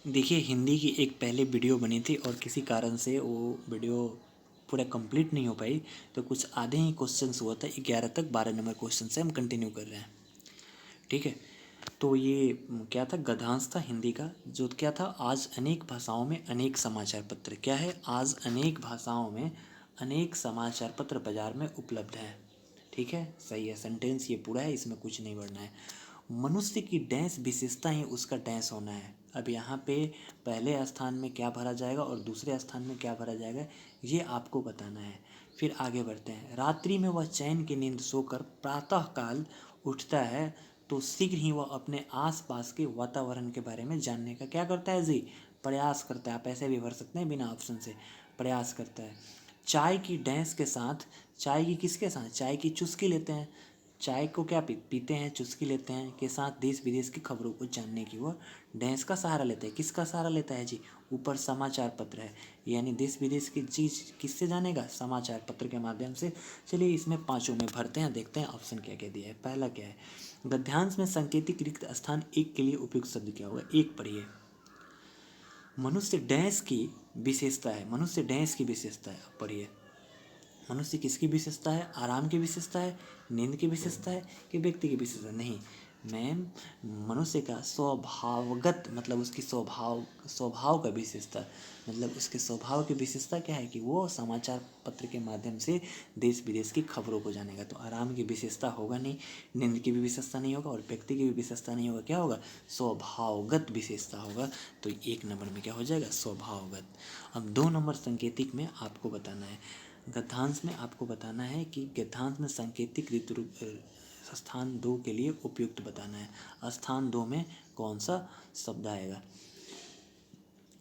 देखिए, हिंदी की एक पहले वीडियो बनी थी और किसी कारण से वो वीडियो पूरा कंप्लीट नहीं हो पाई, तो कुछ आधे ही क्वेश्चंस हुआ था। 11 तक 12 नंबर क्वेश्चन से हम कंटिन्यू कर रहे हैं। ठीक है, तो ये क्या था, गद्यांश था हिंदी का, जो क्या था, आज अनेक भाषाओं में अनेक समाचार पत्र। क्या है, आज अनेक भाषाओं में अनेक समाचार पत्र बाजार में उपलब्ध हैं। ठीक है, सही है, सेंटेंस ये पूरा है, इसमें कुछ नहीं बढ़ना है। मनुष्य की डैश विशेषता ही उसका डैश होना है। अब यहाँ पे पहले स्थान में क्या भरा जाएगा और दूसरे स्थान में क्या भरा जाएगा, ये आपको बताना है। फिर आगे बढ़ते हैं। रात्रि में वह चैन की नींद सोकर प्रातःकाल उठता है तो शीघ्र ही वह अपने आसपास के वातावरण के बारे में जानने का क्या करता है जी, प्रयास करता है। आप ऐसे भी भर सकते हैं बिना ऑप्शन से, प्रयास करता है। चाय की डैश के साथ, चाय की किसके साथ, चाय की चुस्की लेते हैं। चाय को क्या पीते हैं, चुस्की लेते हैं, के साथ देश विदेश की खबरों को जानने की वह डैश का सहारा लेता है। किसका सहारा लेता है जी, ऊपर समाचार पत्र है, यानी देश विदेश की चीज़ किससे जानेगा, समाचार पत्र के माध्यम से। चलिए इसमें पांचों में भरते हैं, देखते हैं ऑप्शन क्या क्या दिया है। पहला क्या है, गद्यांश में संकेतिक रिक्त स्थान एक के लिए उपयुक्त शब्द क्या होगा। एक पढ़िए, मनुष्य डैश की विशेषता है, मनुष्य डैश की विशेषता है, पढ़िए। मनुष्य किसकी विशेषता है, आराम की विशेषता है, नींद की विशेषता है, कि व्यक्ति की विशेषता, नहीं मैम, मनुष्य का स्वभावगत, मतलब उसकी स्वभाव का विशेषता, मतलब उसके स्वभाव की विशेषता क्या है कि वो समाचार पत्र के माध्यम से देश विदेश की खबरों को जानेगा। तो आराम की विशेषता होगा नहीं, नींद की भी विशेषता नहीं होगा और व्यक्ति की भी विशेषता नहीं होगा, क्या होगा, स्वभावगत विशेषता होगा। तो एक नंबर में क्या हो जाएगा, स्वभावगत। अब 2 नंबर संकेतिक में आपको बताना है, गद्यांश में आपको बताना है कि गद्यांश में सांकेतिक ऋतु स्थान 2 के लिए उपयुक्त बताना है। स्थान 2 में कौन सा शब्द आएगा।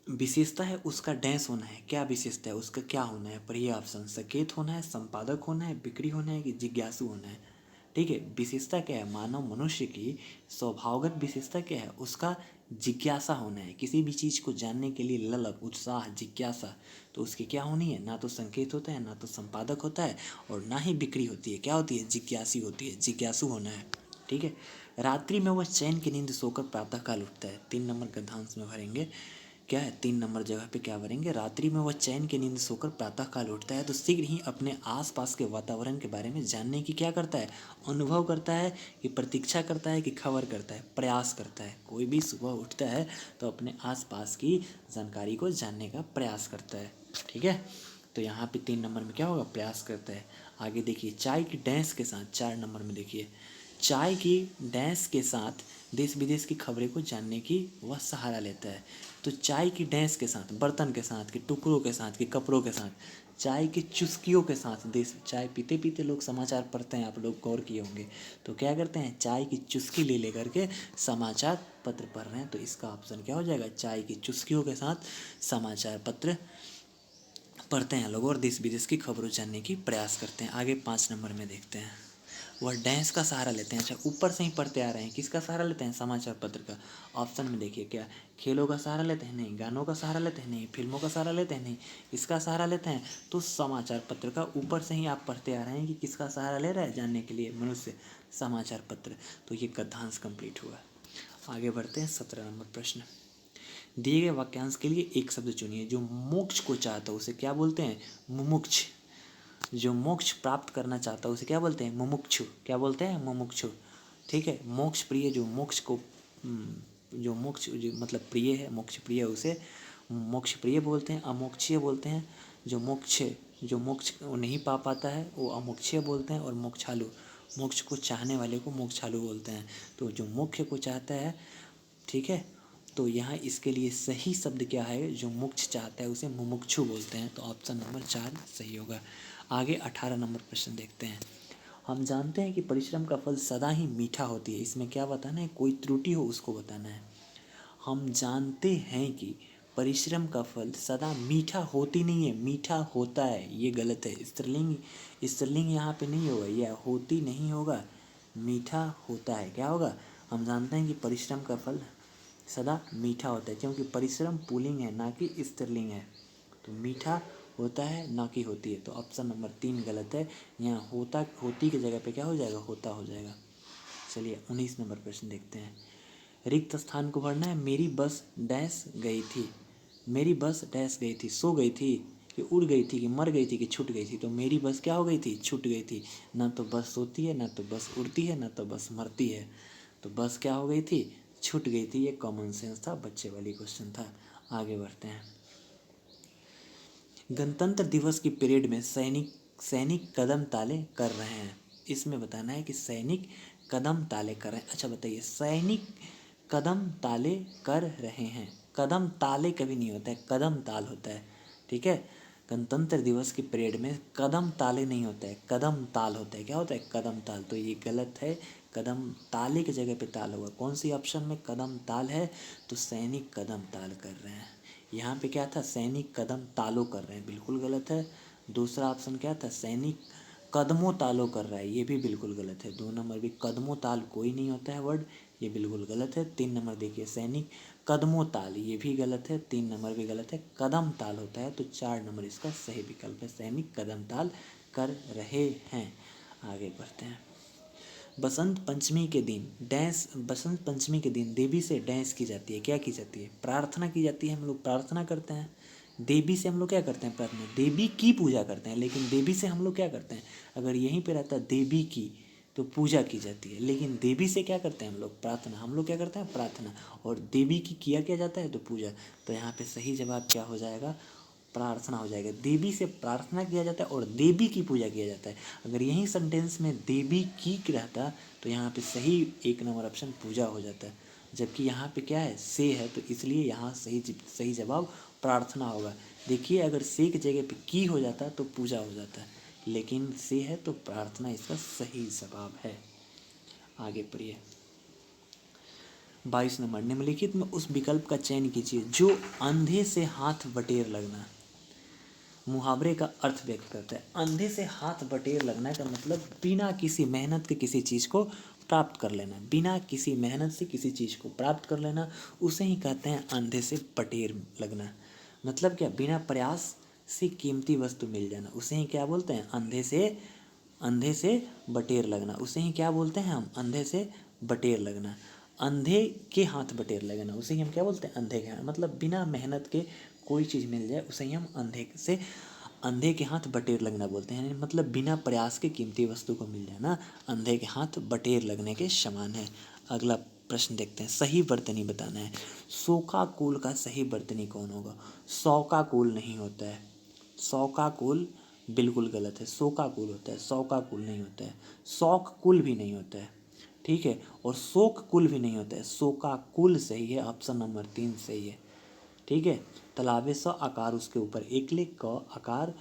विशेषता है उसका डैश होना है, क्या विशेषता है उसका, क्या होना है, पढ़िए ऑप्शन, सचेत होना है, संपादक होना है, बिक्री होना है, कि जिज्ञासु होना है। ठीक है, विशेषता क्या है, मानव मनुष्य की स्वभावगत विशेषता क्या है, उसका जिज्ञासा होना है, किसी भी चीज़ को जानने के लिए ललक, उत्साह, जिज्ञासा। तो उसकी क्या होनी है, ना तो संकेत होता है, ना तो संपादक होता है, और ना ही बिक्री होती है, क्या होती है, जिज्ञासी होती है, जिज्ञासु होना है। ठीक है, रात्रि में वह चैन की नींद सोकर प्रातःकाल उठता है। 3 नंबर गद्यांश में भरेंगे, क्या है, 3 नंबर जगह पे क्या भरेंगे, रात्रि में वह चैन की नींद सोकर प्रातःकाल उठता है तो शीघ्र ही अपने आसपास के वातावरण के बारे में जानने की क्या करता है, अनुभव करता है, कि प्रतीक्षा करता है, कि खबर करता है, प्रयास करता है। कोई भी सुबह उठता है तो अपने आसपास की जानकारी को जानने का प्रयास करता है। ठीक है, तो यहाँ पे 3 नंबर में क्या होगा, प्रयास करता है। आगे देखिए, चाय की डैश के साथ 4 नंबर में देखिए, चाय की डैश के साथ देश विदेश की खबरें को जानने की वह सहारा लेता है। तो चाय की डैश के साथ, बर्तन के साथ, के टुकड़ों के साथ, के कपड़ों के साथ, चाय की चुस्कियों के साथ, देश, चाय पीते पीते लोग समाचार पढ़ते हैं, आप लोग गौर किए होंगे। तो क्या करते हैं, चाय की चुस्की ले लेकर के समाचार पत्र पढ़ रहे हैं। तो इसका ऑप्शन क्या हो जाएगा, चाय की चुस्कियों के साथ समाचार पत्र पढ़ते हैं लोग और देश विदेश की खबरों जानने की प्रयास करते हैं। आगे 5 नंबर में देखते हैं, वह डैश का सहारा लेते हैं। अच्छा, ऊपर से ही पढ़ते आ रहे हैं, किसका सहारा लेते हैं, समाचार पत्र का। ऑप्शन में देखिए, क्या खेलों का सहारा लेते हैं, नहीं, गानों का सहारा लेते हैं, नहीं, फिल्मों का सहारा लेते हैं, नहीं, इसका सहारा लेते हैं। तो समाचार पत्र का ऊपर से ही आप पढ़ते आ रहे हैं कि किसका सहारा ले रहा है जानने के लिए मनुष्य, समाचार पत्र। तो ये गद्यांश कंप्लीट हुआ। आगे बढ़ते हैं 17 नंबर प्रश्न। दिए गए वाक्यांश के लिए एक शब्द चुनिए। जो मोक्ष को चाहता है उसे क्या बोलते हैं, मुमुक्ष। जो मोक्ष प्राप्त करना चाहता है उसे क्या बोलते हैं, मुमुक्षु। क्या बोलते हैं, मुमुक्षु। ठीक है, मोक्ष प्रिय, जो मोक्ष को जो मोक्ष जो मतलब प्रिय है, मोक्ष प्रिय है, उसे मोक्ष प्रिय बोलते हैं। अमोक्षीय बोलते हैं, जो मोक्ष नहीं पा पाता है वो अमोक्षीय बोलते हैं। और मोक्षालु, मोक्ष को चाहने वाले को मोक्षालु बोलते हैं। तो जो मोक्ष को चाहता है, ठीक है, तो यहाँ इसके लिए सही शब्द क्या है, जो मोक्ष चाहता है उसे मुमुक्षु बोलते हैं। तो ऑप्शन नंबर 4 सही होगा। आगे 18 नंबर प्रश्न देखते हैं। हम जानते हैं कि परिश्रम का फल सदा ही मीठा होती है। इसमें क्या बताना है, कोई त्रुटि हो उसको बताना है। हम जानते हैं कि परिश्रम का फल सदा मीठा होती नहीं है, मीठा होता है, ये गलत है। स्त्रीलिंग यहाँ पे नहीं होगा, यह होती नहीं होगा, मीठा होता है। क्या होगा, हम जानते हैं कि परिश्रम का फल सदा मीठा होता है, क्योंकि परिश्रम पुल्लिंग है ना कि स्त्रीलिंग है। तो मीठा होता है ना कि होती है। तो ऑप्शन नंबर 3 गलत है। यहाँ होती की जगह पे क्या हो जाएगा, होता हो जाएगा। चलिए 19 नंबर प्रश्न देखते हैं। रिक्त स्थान को भरना है। मेरी बस डैश गई थी, मेरी बस डैश गई थी, सो गई थी कि उड़ गई थी कि मर गई थी कि छूट गई थी। तो मेरी बस क्या हो गई थी, छूट गई थी। ना तो बस सोती है, ना तो बस उड़ती है, ना तो बस मरती है। तो बस क्या हो गई थी, छूट गई थी। ये कॉमन सेंस था, बच्चे वाली क्वेश्चन था। आगे बढ़ते हैं। गणतंत्र दिवस की परेड में सैनिक सैनिक कदम ताले कर रहे हैं। इसमें बताना है कि सैनिक कदम ताले कर रहे हैं। अच्छा बताइए, सैनिक कदम ताले कर रहे हैं। कदम ताले कभी नहीं होता है, कदम ताल होता है। ठीक है, गणतंत्र दिवस की परेड में कदम ताले नहीं होता है, कदम ताल होता है। क्या होता है, कदम ताल। तो ये गलत है, कदम ताले की जगह पे ताल होगा। कौन सी ऑप्शन में कदम ताल है, तो सैनिक कदम ताल कर रहे हैं। यहाँ पे क्या था, सैनिक कदम तालों कर रहे हैं, बिल्कुल गलत है। दूसरा ऑप्शन क्या था, सैनिक कदमों तालों कर रहा है, ये भी बिल्कुल गलत है। 2 नंबर भी कदमों ताल कोई नहीं होता है वर्ड, ये बिल्कुल गलत है। 3 नंबर देखिए, सैनिक कदमों ताल, ये भी गलत है। 3 नंबर भी गलत है, कदम ताल होता है। तो 4 नंबर इसका सही विकल्प है, सैनिक कदम ताल कर रहे हैं। आगे बढ़ते हैं। बसंत पंचमी के दिन डैश, बसंत पंचमी के दिन देवी से डैश की जाती है, क्या की जाती है, प्रार्थना की जाती है। हम लोग प्रार्थना करते हैं, देवी से हम लोग क्या करते हैं, प्रार्थना। देवी की पूजा करते हैं, लेकिन देवी से हम लोग क्या करते हैं, अगर यहीं पे रहता है देवी की तो पूजा की जाती है, लेकिन देवी से क्या करते हैं हम लोग, प्रार्थना। हम लोग क्या करते हैं, प्रार्थना। और देवी की किया क्या जाता है, तो पूजा। तो यहाँ पे सही जवाब क्या हो जाएगा, प्रार्थना हो जाएगा। देवी से प्रार्थना किया जाता है और देवी की पूजा किया जाता है। अगर यही सेंटेंस में देवी की रहता तो यहाँ पे सही 1 नंबर ऑप्शन पूजा हो जाता है। जबकि यहाँ पे क्या है, से है, तो इसलिए यहाँ सही जवाब प्रार्थना होगा। देखिए, अगर से की जगह पे की हो जाता तो पूजा हो जाता, लेकिन से है तो प्रार्थना इसका सही जवाब है। आगे पढ़िए। 22 नंबर, निम्नलिखित में उस विकल्प का चयन कीजिए जो अंधे से हाथ बटेर लगना मुहावरे का अर्थ व्यक्त करता है। अंधे से हाथ बटेर लगना का मतलब बिना किसी मेहनत के किसी चीज़ को प्राप्त कर लेना, बिना किसी मेहनत से किसी चीज़ को प्राप्त कर लेना, उसे ही कहते हैं अंधे से बटेर लगना। मतलब क्या, बिना प्रयास से कीमती वस्तु मिल जाना, उसे ही क्या बोलते हैं, अंधे से बटेर लगना। उसे ही क्या बोलते हैं हम, अंधे से बटेर लगना। अंधे के हाथ बटेर लगना, उसे ही हम क्या बोलते हैं, अंधे के हाथ। मतलब बिना मेहनत के कोई चीज़ मिल जाए उसे ही हम अंधे के हाथ बटेर लगना बोलते हैं। मतलब बिना प्रयास के कीमती वस्तु को मिल जाना अंधे के हाथ बटेर लगने के समान है। अगला प्रश्न देखते हैं। सही वर्तनी बताना है। शोकाकुल का सही वर्तनी कौन होगा, शौकाकुल नहीं होता है, शौकाकुल बिल्कुल गलत है। शोकाकुल होता है, शौकाकुल नहीं होता है। शौक कुल भी नहीं होता है, ठीक है, और शोक कुल भी नहीं होता है। शोकाकुल सही है, ऑप्शन नंबर 3 सही है। ठीक है, तालाबे स आकार उसके ऊपर एक ले, क आकार,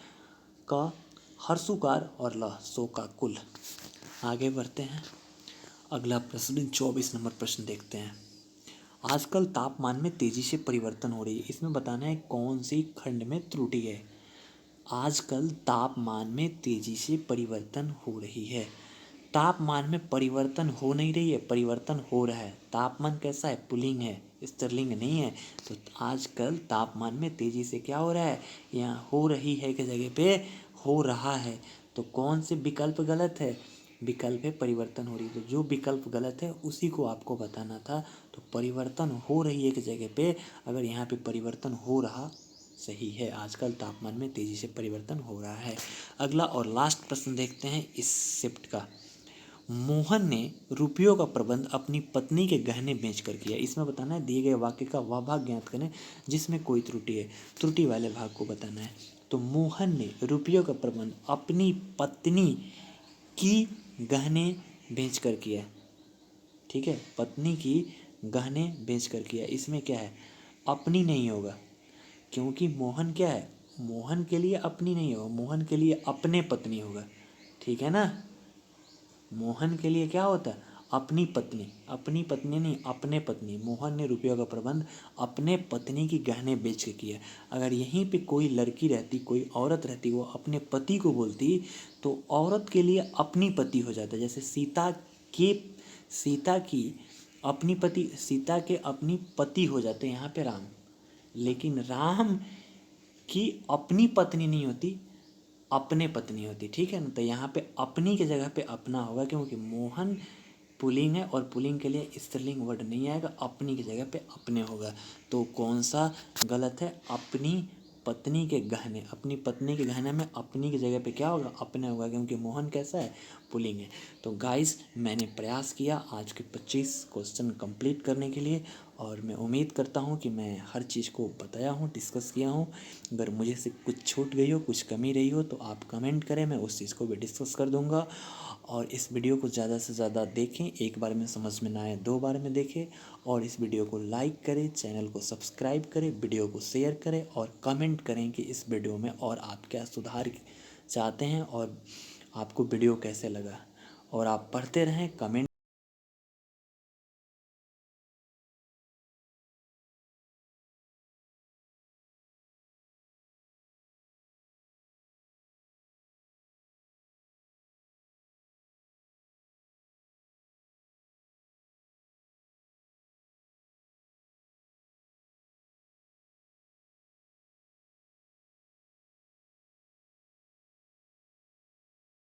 क हर्षुकार और ल शोकाकुल। आगे बढ़ते हैं। अगला प्रश्न 24 नंबर प्रश्न देखते हैं। आजकल तापमान में तेजी से परिवर्तन हो रही है, इसमें बताना है कौन सी खंड में त्रुटि है। आजकल तापमान में तेजी से परिवर्तन हो रही है। तापमान में परिवर्तन हो नहीं रही है, परिवर्तन हो रहा है। तापमान कैसा है, पुल्लिंग है, स्त्रीलिंग नहीं है। तो आजकल तापमान में तेजी से क्या हो रहा है, यहाँ हो रही है की जगह पे हो रहा है। तो कौन से विकल्प गलत है, विकल्प है परिवर्तन हो रही है। तो जो विकल्प गलत है उसी को आपको बताना था। तो परिवर्तन हो रही है की जगह पे अगर यहाँ पे परिवर्तन हो रहा सही है। आजकल तापमान में तेजी से परिवर्तन हो रहा है। अगला और लास्ट प्रश्न देखते हैं इस शिफ्ट का। मोहन ने रुपयों का प्रबंध अपनी पत्नी के गहने बेचकर किया। इसमें बताना है दिए गए वाक्य का वह भाग ज्ञात करें जिसमें कोई त्रुटि है, त्रुटि वाले भाग को बताना है। तो मोहन ने रुपयों का प्रबंध अपनी पत्नी की गहने बेचकर किया, ठीक है, पत्नी की गहने बेचकर किया। इसमें क्या है, अपनी नहीं होगा, क्योंकि मोहन क्या है, मोहन के लिए अपनी नहीं होगा, मोहन के लिए अपने पत्नी होगा। ठीक है ना, मोहन के लिए क्या होता है, अपनी पत्नी, अपनी पत्नी नहीं, अपने पत्नी। मोहन ने रुपयों का प्रबंध अपने पत्नी की गहने बेच के किया। अगर यहीं पे कोई लड़की रहती, कोई औरत रहती, वो अपने पति को बोलती तो औरत के लिए अपनी पति हो जाता। जैसे सीता की अपनी पति, सीता के अपनी पति हो जाते यहाँ पे राम, लेकिन राम की अपनी पत्नी नहीं होती, अपने पत्नी होती। ठीक है ना, तो यहाँ पे अपनी की जगह पे अपना होगा, क्योंकि मोहन पुल्लिंग है और पुल्लिंग के लिए स्त्रीलिंग वर्ड नहीं आएगा, अपनी की जगह पे अपने होगा। तो कौन सा गलत है? अपनी पत्नी के गहने, अपनी पत्नी के गहने में अपनी की जगह पे क्या होगा? अपने होगा, क्योंकि मोहन कैसा है? पुल्लिंग है। तो गाइस मैंने प्रयास किया आज के 25 क्वेश्चन कंप्लीट करने के लिए, और मैं उम्मीद करता हूँ कि मैं हर चीज़ को बताया हूँ, डिस्कस किया हूँ। अगर मुझे से कुछ छूट गई हो, कुछ कमी रही हो, तो आप कमेंट करें, मैं उस चीज़ को भी डिस्कस कर दूँगा। और इस वीडियो को ज़्यादा से ज़्यादा देखें, एक बार में समझ में ना आए 2 बार में देखें, और इस वीडियो को लाइक करें, चैनल को सब्सक्राइब करें, वीडियो को शेयर करें, और कमेंट करें कि इस वीडियो में और आप क्या सुधार चाहते हैं और आपको वीडियो कैसे लगा। और आप पढ़ते रहें, कमेंट